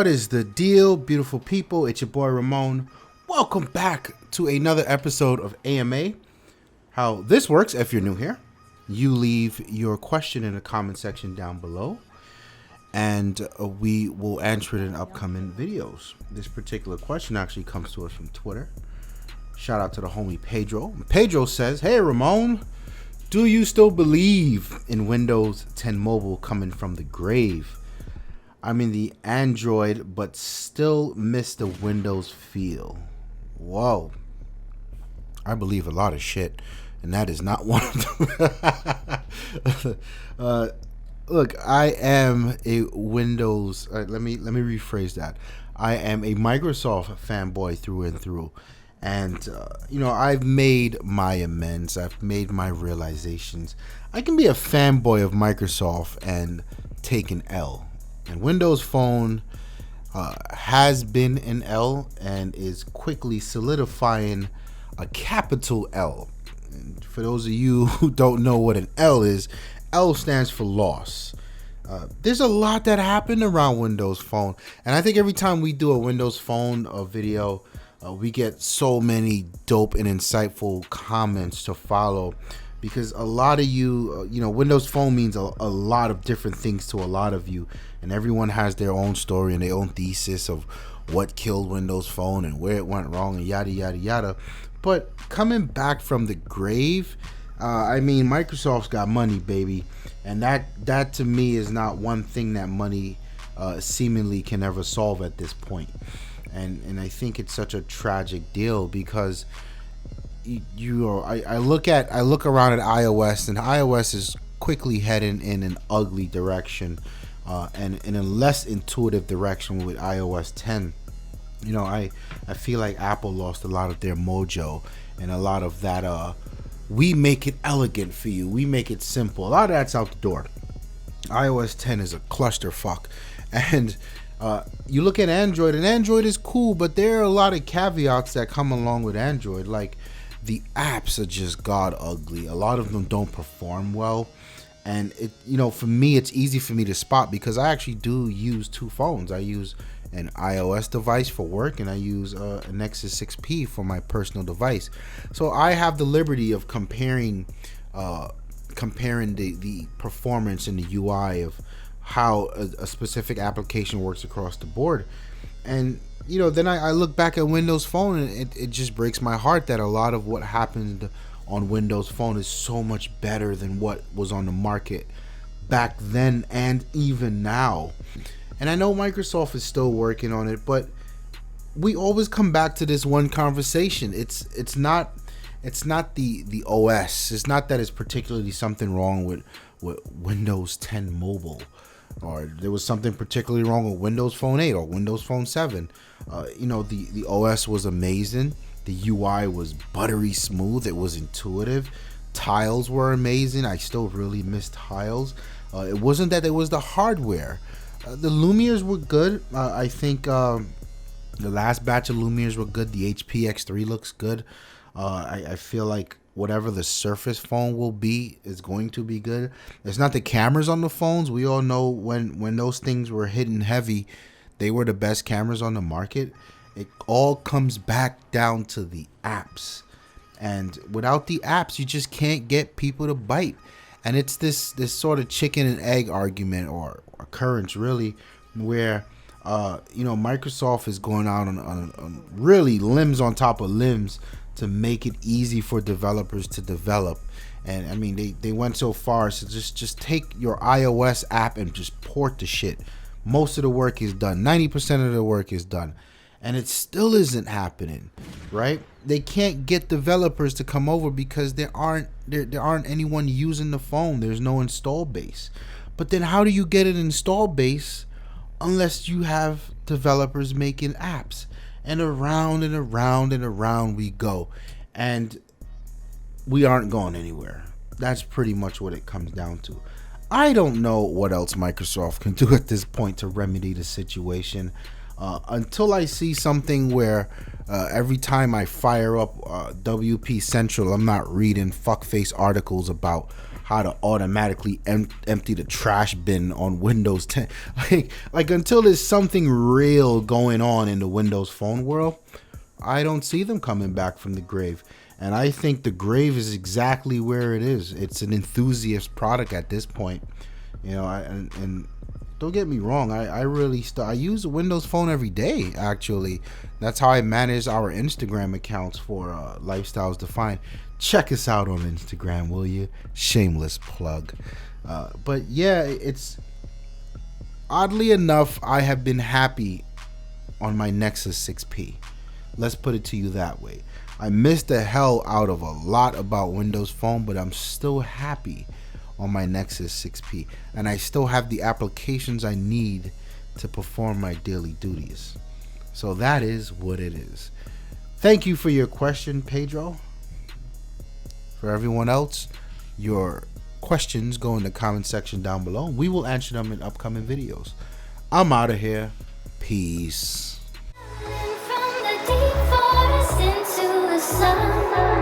What is the deal, beautiful people? It's your boy Ramon. Welcome back to another episode of AMA. How this works, if you're new here, you leave your question in the comment section down below, and we will answer it in upcoming videos. This particular question actually comes to us from Twitter. Shout out to the homie Pedro. Pedro says, "Hey Ramon, do you still believe in Windows 10 Mobile coming from the grave? I'm in the Android, but still miss the Windows feel." Whoa. I believe a lot of shit, and that is not one of them. Look, I am a Windows. Let me rephrase that. I am a Microsoft fanboy through and through, and I've made my amends. I've made my realizations. I can be a fanboy of Microsoft and take an L. And Windows Phone has been an L and is quickly solidifying a capital L. And for those of you who don't know what an L is, L stands for loss. There's a lot that happened around Windows Phone, and I think every time we do a Windows Phone video, we get so many dope and insightful comments to follow, because a lot of you, Windows Phone means a lot of different things to a lot of you, and everyone has their own story and their own thesis of what killed Windows Phone and where it went wrong and yada yada yada. But coming back from the grave, Microsoft's got money, baby, and that to me is not one thing that money seemingly can ever solve at this point. And I think it's such a tragic deal, because I look around at iOS, and iOS is quickly heading in an ugly direction, and in a less intuitive direction with iOS 10. I feel like Apple lost a lot of their mojo, and a lot of that we make it elegant for you, we make it simple, a lot of that's out the door. iOS 10 is a clusterfuck, and you look at Android, and Android is cool, but there are a lot of caveats that come along with Android. Like, the apps are just god ugly. A lot of them don't perform well, and for me, it's easy for me to spot, because I actually do use two phones. I use an iOS device for work, and I use a Nexus 6P for my personal device. So I have the liberty of comparing the performance and the UI of how a specific application works across the board. And then I look back at Windows Phone, and it just breaks my heart that a lot of what happened on Windows Phone is so much better than what was on the market back then and even now. And I know Microsoft is still working on it, but we always come back to this one conversation. It's not the OS. It's not that it's particularly something wrong with Windows 10 Mobile, or there was something particularly wrong with Windows Phone 8 or Windows Phone 7. The OS was amazing. The UI was buttery smooth. It was intuitive. Tiles were amazing. I still really miss tiles. It wasn't that it was the hardware. The Lumières were good. I think the last batch of Lumières were good. The HP X3 looks good. I feel like whatever the Surface phone will be is going to be good. It's not the cameras on the phones. We all know when those things were hitting heavy, they were the best cameras on the market. It all comes back down to the apps, and without the apps, you just can't get people to bite. And it's this sort of chicken and egg argument, or occurrence really, where Microsoft is going out on really limbs on top of limbs to make it easy for developers to develop. And they went so far as to just take your iOS app and just port the shit. Most of the work is done. 90% of the work is done, and it still isn't happening, right? They can't get developers to come over because there aren't anyone using the phone. There's no install base. But then how do you get an install base unless you have developers making apps? And around and around and around we go, and we aren't going anywhere. That's pretty much what it comes down to. I don't know what else Microsoft can do at this point to remedy the situation. Until I see something where every time I fire up WP Central, I'm not reading fuckface articles about how to automatically empty the trash bin on Windows 10. Like until there's something real going on in the Windows Phone world, I don't see them coming back from the grave. And I think the grave is exactly where it is. It's an enthusiast product at this point. You know, and don't get me wrong, I really I use a Windows Phone every day, actually. That's how I manage our Instagram accounts for Lifestyles Defined. Check us out on Instagram, will you? Shameless plug. But yeah, it's oddly enough, I have been happy on my Nexus 6P. Let's put it to you that way. I missed the hell out of a lot about Windows Phone, but I'm still happy on my Nexus 6P, and I still have the applications I need to perform my daily duties. So that is what it is. Thank you for your question, Pedro. For everyone else, your questions go in the comment section down below. We will answer them in upcoming videos. I'm out of here. Peace. From the deep forest into the sun.